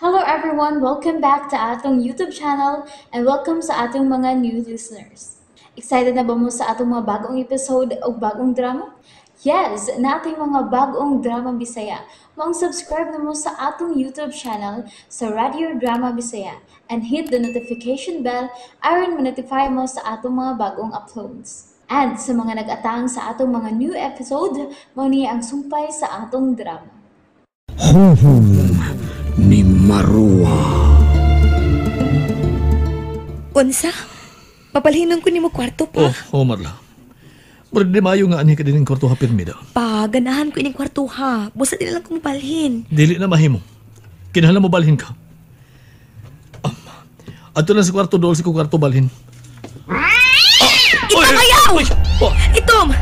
Hello everyone, welcome back to atong YouTube channel and welcome sa atong mga new listeners. Excited na ba mo sa atong mga bagong episode o bagong drama? Yes, na ating mga bagong drama Bisaya. Mag-subscribe na mo sa atong YouTube channel sa Radio Drama Bisaya and hit the notification bell aron ma-notify mo sa atong mga bagong uploads. And sa mga nag-atang sa atong mga new episode, mao niya ang sumpay sa atong drama. Huhum ni Marua. Unsa? Papalhinon ko nimo kwarto pa. Marla. Murag di maayo nga ani ka din ng kwarto ha pirmida. Pa, ganahan ko ining kwarto ha. Busa din lang ko mapalhin. Dili na mahimo. Kinahanglan mo balhin ka. Ato na sa kwarto dool si ko kwarto balhin. Itom ayaw! Itom!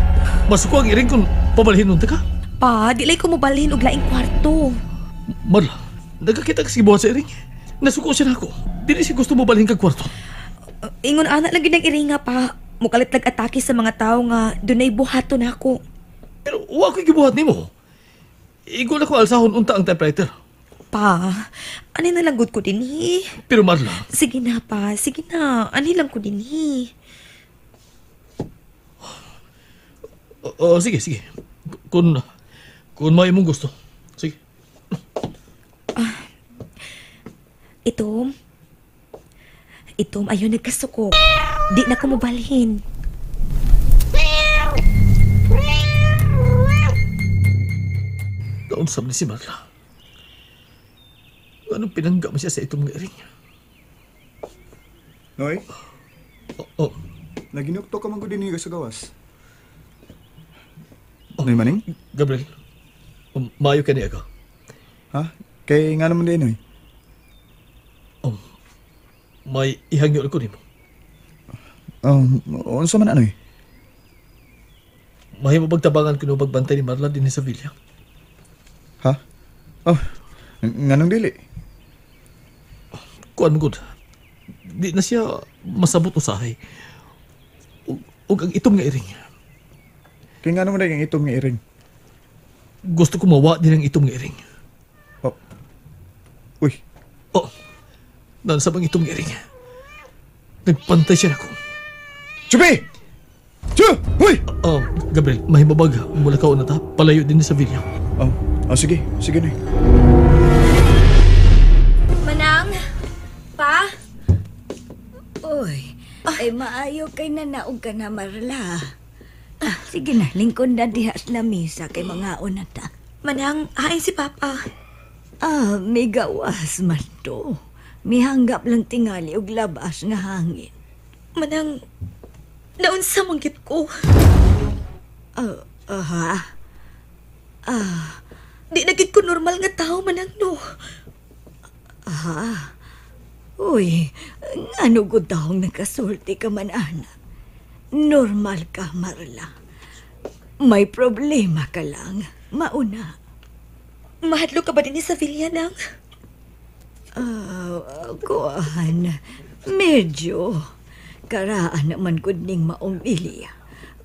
Masuko ang iring kung pabalhin nun ka. Pa, dilay ko mabalhin og laing kwarto. Marla, nagkakita ka si buhat sa iring. Nasuko siya na ako. Dili siya gusto mo balhin kag kwarto. Ingon anak lang ginang iringa pa. Mukalit nag-atake sa mga tao nga dunay buhato na ako. Pero wa ko'y gibuhat nimo. Igo na ko alsahon unta ang typewriter. Pa, ani na lang gud ko dinhi. Pero Marla, Sige na pa, sige na. Ani lang ko dinhi. sige. Kung may mong gusto. Sige. Itom, ayaw nagkasuko. Di na ko mabalhin. Naunsam ni si Marla. Anong pinangga mo siya sa itong mga iring? Noy, Oh, naginukto ka man ko din sa gawas. Noy maning? Gabriel, maayo ka niya ka. Ha? Kay nga naman din, Noy. May ihangyo ko nimo. Unsa man Noy? Mahimo magtabangan ko no pagbantay ni Marla din sa villa. Ha? Nga nang dili. Kuan mo gud. Di na siya masabot usahay. Ug ang itom nga iring. Kay nga naman yung itong nga iring. Gusto ko mawa din ang itom nga iring. Uy, Nan sa bang itom nga iring. Nagpantay siya nako. Chupi! Chu! Uy! Gabriel, mahimo bag mula ka una ta palayo din sa villa. Sige, Noy. Manang? Pa? Uy, ay maayo kay nanaog ka na, Marla. Sige na, lingkod na dihas na misa kay mga unata. Manang, hain si Papa. May gawas man to. May hanggap lang tingali og labas nga hangin. Manang, naunsa manggit ko. Di nagit ko normal nga tao, Manang, no. Uy, ano ko daw nakasulti ka man, anak? Normal ka, Marla. May problema ka lang. Mauna. Mahadlo ka ba din sa villa, Nang? Kuan, medyo. Karaan naman ko ning maong bilya.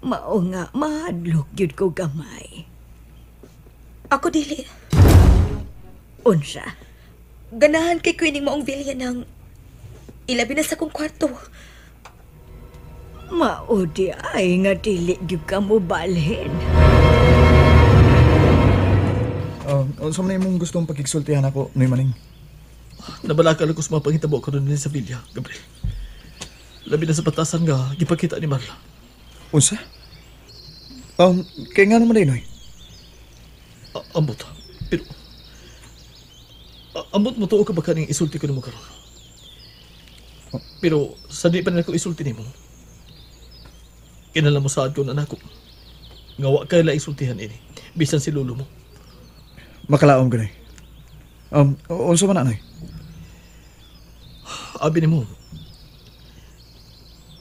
Mao nga, mahadlok yun ko gamay. Ako dili. Unsa? Ganahan kay Queenie maong villa, Nang. Ilabi na sa kong kwarto. Maudi ay nga dili gyud ka mo balhin. Unsa man imong gustong pagkigsultihan ako, Noy maning? Nabalakal ko sa mga pangitabo ko din sa villa, Gabriel. Labi na sa batasan nga gipakita ni Marla. Unsa? Kay nga naman din, Noy. Ambot. Pero ambot mo tuo ka ba kaning isulti ko nimo karon? Pero sa di pa na ko isulti nimo. Kinala mo saad ko na nako. Nga wa kay la isultihan ini. Bisan si lolo mo. Makalaom ka, Noy. Unsa man Noy? Abi nimo.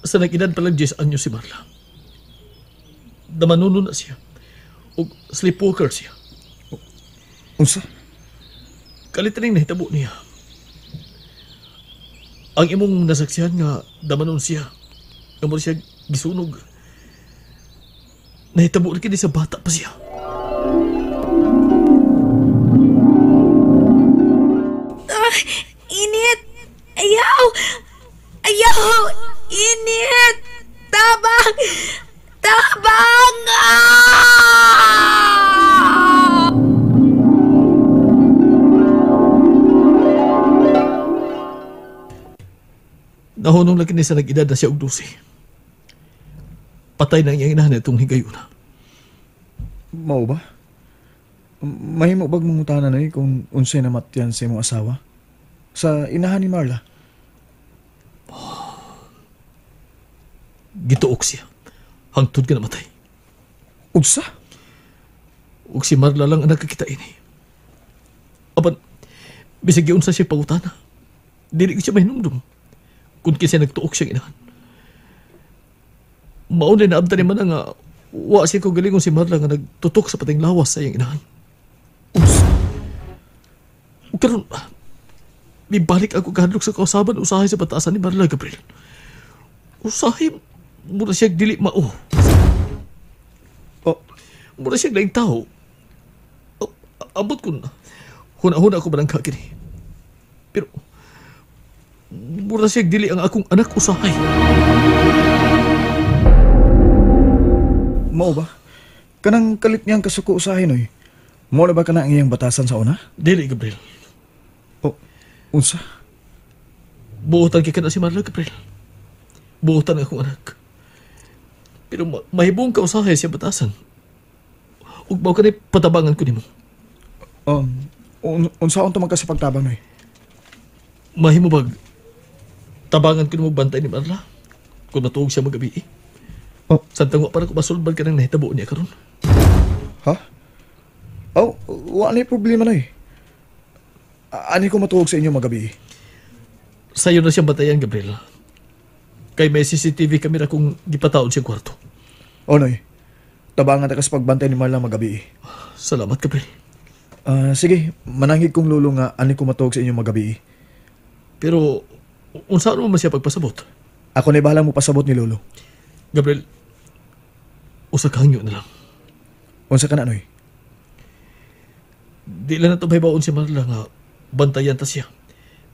Sa nag-edad pa lang 10 anyo si Marla. Damanuno na siya. O sleepwalker siya. Unsa? Kalitaning nahitabo niya. Ang imong nasaksihan nga damanon siya. Nga mo siya gisunog. Nahitabo na kini sa bata pa siya. Init! Ayaw! Ayaw! Init! Tabang! Tabang! Ah! Nahunong lagi ni sa nag-edad na siya og 12. Patay na ang iyang inahan itong higayuna. Mao ba? Mahimo bag mangutana na kung unsay namatyan sa imong asawa? Sa inahan ni Marla? Gituok siya. Hangtod ka namatay. Unsa? Ug si Marla lang ang nakakita ini. Apan, bisag yun sa siya pangutana. Dili ko siya mahinumdum. Kung kasi nagtuok siyang inahan. Maunay na abta naman nga wa siya ko galingon si Marla nga nagtutok sa pating lawas sa iyang inahan. Ug karon, bibalik ako kahadlok sa kausaban usahay sa batasan ni Marla, Gabriel. Usahay, mura siya dili mao. Oh, Mura siya laing tao. Abot ko na. Huna-huna ako barang kakini. Pero, mura siya dili ang akong anak usahay. mao ba? Kanang kalit niyang kasuko usahin oy. Mo na ba kanang iyang batasan sa una? Dili, Gabriel. O, unsa? Buotan kay kana si Marla, Gabriel. Buotan ang akong anak. Pero mahibong ka usahay siya batasan. Ug mao kanay patabangan ko nimo. Unsaon to magkasipagtabang oy? Mahimo bag tabangan ko nimo bantay ni Marla kung natuog siya magabi. Oh. Santang wa para ko masulbad ka ng nahitabo niya karon. Ha? Oh, wala problema na eh. Ani ko matuog sa inyo magabi. Sa'yo na siyang batayan, Gabriel. Kay may CCTV camera kung gipataon siya kwarto. O noy, tabangan ta kas pagbantay ni Marla magabi. Salamat, Gabriel. Sige, manangig kong lulo nga ani ko matuog sa inyo magabi. Pero, unsaan mo man siya pagpasabot? Ako na bahala mo pasabot ni Lolo. Gabriel, usa ka hangyo na lang. Unsa ka na noy? Di lang na ito mahibaon si Marla nga bantayan ta siya.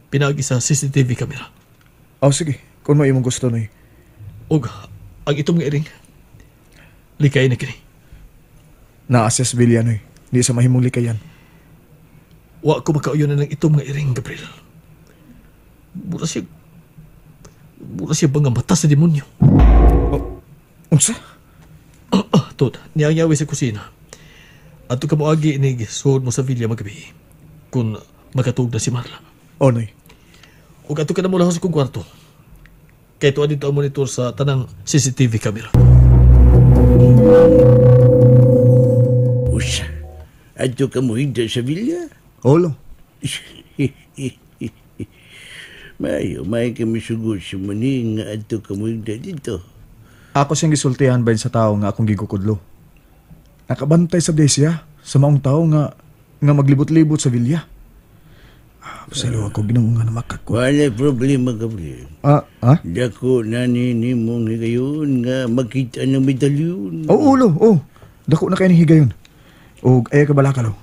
Pinagi sa CCTV camera. Sige, kung mo imong gusto noy. Og, ang itong nga iring, likay na kini. Na-assess bilya noy. Di sa mahimong likayan. Wa ko makauyon na ng itong nga iring, Gabriel. Mura siya bang ang mata sa demonyo. Unsa? Tod, niyayawi sa kusina. At ka mo agi inig suod mo sa villa magabi. Kung makatug na si Marla. O noy. Ug ato ka na mula sa kong kwarto. Kaya tuwa dito ang monitor sa tanang CCTV camera. Usa, ato ka mo higda sa villa? Olo. May kami sugod sa mani nga ato ka mo higda dito. Ako siyang gisultihan ba sa tao nga akong gigukudlo. Nakabantay sa siya sa maong tao nga maglibot-libot sa vilya. Pasalo ako ginawa nga na makako. Wala problema, Gabriel. Dako nani ni mong higayon nga makita ng medalyon. Ulo. Dako na kayo ni higayon. O ay ka bala ka lo.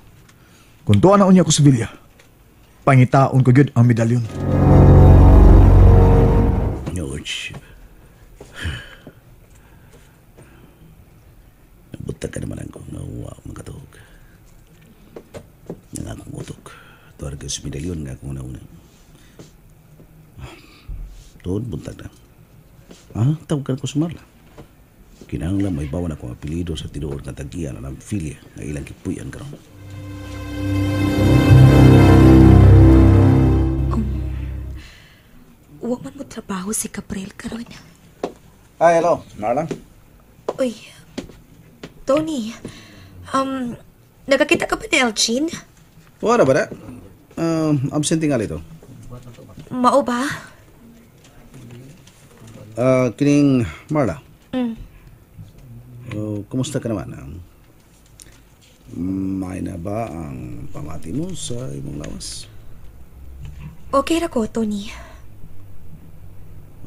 Kung tuwa na unya ko sa vilya, pangitaon ko gyud ang medalyon. Noch. Nabuta ka naman ako nga wow, magkatog. Nga akong utok. Tuwar ka sa medalyon nga akong nauna. Tuod, buntag na. Tawag ka ko sa Marla. Kinahanglan may bawa na akong apelido sa tinuod na tagian na ng filya na ilang kipuyan karon. Wa man mo trabaho si Gabriel karon. Hello, Marla. Uy, Tony, nagkakita ka ba ni Elgin? Wala ba na? Absente nga ito. Mao ba? Kining Marla. Mm. Kumusta ka naman? May na ba ang pamati mo sa imong lawas? Okay ra ko, Tony.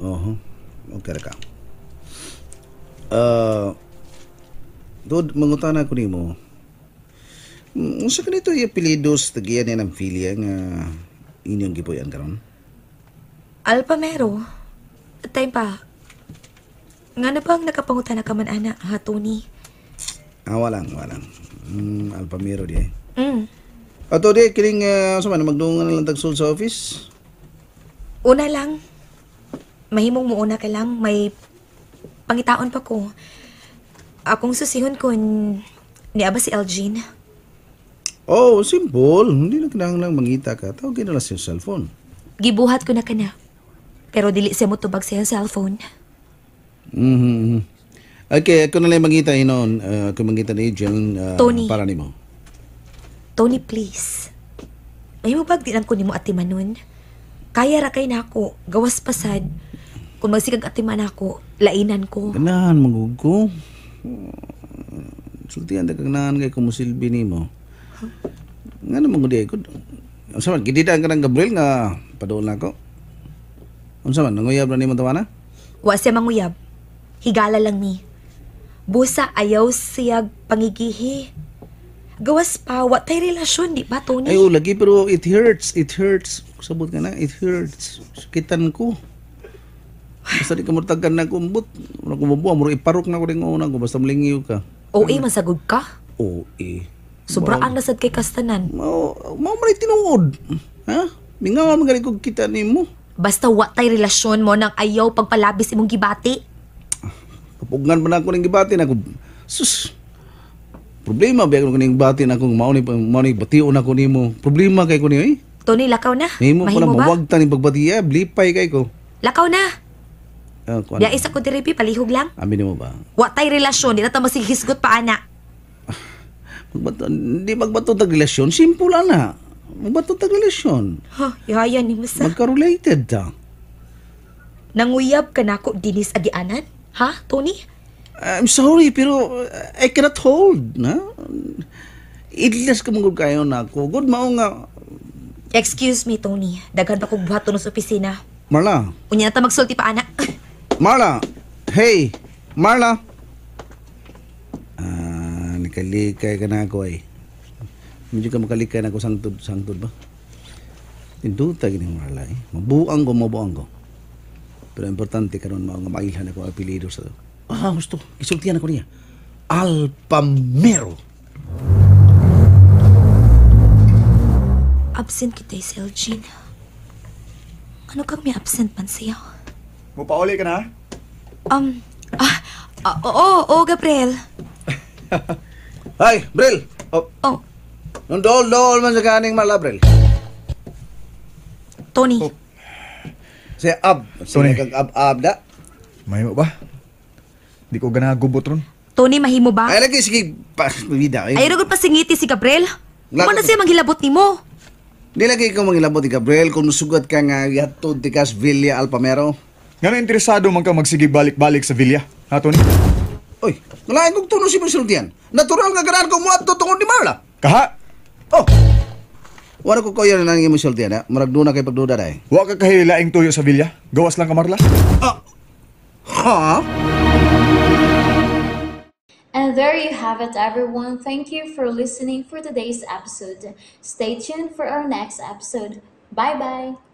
Okay ra ka. Dod, mangutana ko nimo. Unsa kanito yung apelido sa tagiyan niya ng filya nga inyong gipuyan karon? Alpamero. Time pa. Nga na bang nakapangutan na ka man, ana, ha, Tony? Walang. Alpamero di Mm. Ato di, kining sa man, magdungan na lang tagsul sa office. Una lang. Mahimong mo una ka lang. May pangitaon pa ko. Akong susihon kun niaba si Elgin. Oh, simple. Hindi na kinahanglan mangita ka. Tawagin na lang sa cellphone. Gibuhat ko na kana. Pero dili siya mo tubag sa iyang cellphone. Mhm. Okay, ako na lang mangita inon. Ako mangita ni Jen Tony. para nimo. Tony, please. Mahimo bag di lang ko nimo atiman nun. Kaya ra kay nako. Gawas pasad. Kung magsikag atiman ako, lainan ko. Ganahan magug ko. Sultihan da kaganahan kay kumusilbi nimo. Nga naman ko di ko. Unsa man gididaan ka ng Gabriel nga padoon na ako. Unsa man nanguyab na nimo tawana? Wa siya manguyab. Higala lang ni. Busa ayaw siyag pangigihi. Gawas pa, wa tay relasyon, di ba, Tony? Ay, lagi pero it hurts. It hurts. Sabot ka na, it hurts. Sakitan ko. Basta di ka murtagan na kumbot. Wala ko mabuha, muro iparok na ko rin una ko. Basta malingiw ka. OA, masagod ka? Oo, eh. Sobraan na sad kay kastanan. Mau man tinuod. Ha? Mingawan magaling kong kita ni mo. Basta wa tay relasyon mo nang ayaw pagpalabis imong gibati. Kapugan pa na ako ng gibati na ako. Sus. Problema ba ako ng gibati na akong mauni bation ako ni mo. Problema kay ko niyo eh. Tony, lakaw na. Mahimo pala Mahimo ba? mawagtan yung pagbatiya. Blipay kay ko. Lakaw na. Kuan. Dia isa ko diripi palihog lang. Amin mo ba? Wa tay relasyon, di na ta masihisgot pa ana. Hindi magbato tag relasyon. Simple na. Magbato tag relasyon. Ha, ihaya ni mo sa. Magka-related ta. Nanguyab ka nako dinis agianan? Ha, Tony? I'm sorry, pero I cannot hold. Na? Idlas ka mong kayo na ako. Good mao nga. Excuse me, Tony. Daghan pa kong buhaton sa opisina. Marla. Unya na ta magsulti pa ana. Marla. Hey. Marla. Nakalikay ka na ako eh. Medyo ka makalikay na ako sangtod ba? Tinduta gini Marla eh. Mabuang ko. Pero importante karon mao nga mailhan ako ang apelyido sa gusto. Isultihan ako niya. Alpamero. Absent kita si Elgin. Ano kang may absent man siya? Mupauli ka na? Oo, Gabriel. Ay, Brel. Oh, Nung dol man sa kaning Marla, Brel. Tony. Say ab. Tony. Say ab da. Mahimo ba? Di ko gana gubot ron. Tony, mahimo ba? Ay, lagi, sige, vida. Ay, ragod pa singiti si Gabriel. Mo na siya manghilabot ni mo. Di lagi ikaw mangilabot ni Gabriel kung sugat ka nga yatod ti kas Villa Alpamero. Nga na interesado man ka magsige balik-balik sa Villa. Ha, Tony? Oy, nalain kong tuno si Masultian. Natural nga ganaan ko mo at tungod ni Marla. Kaha? Oh! Wala ko kayo na nanging Masultian, ha? Marag doon na kay pagduda na eh. Wa ka kahilaing tuyo sa Villa? Gawas lang ka, Marla? Ha? And there you have it, everyone. Thank you for listening for today's episode. Stay tuned for our next episode. Bye bye.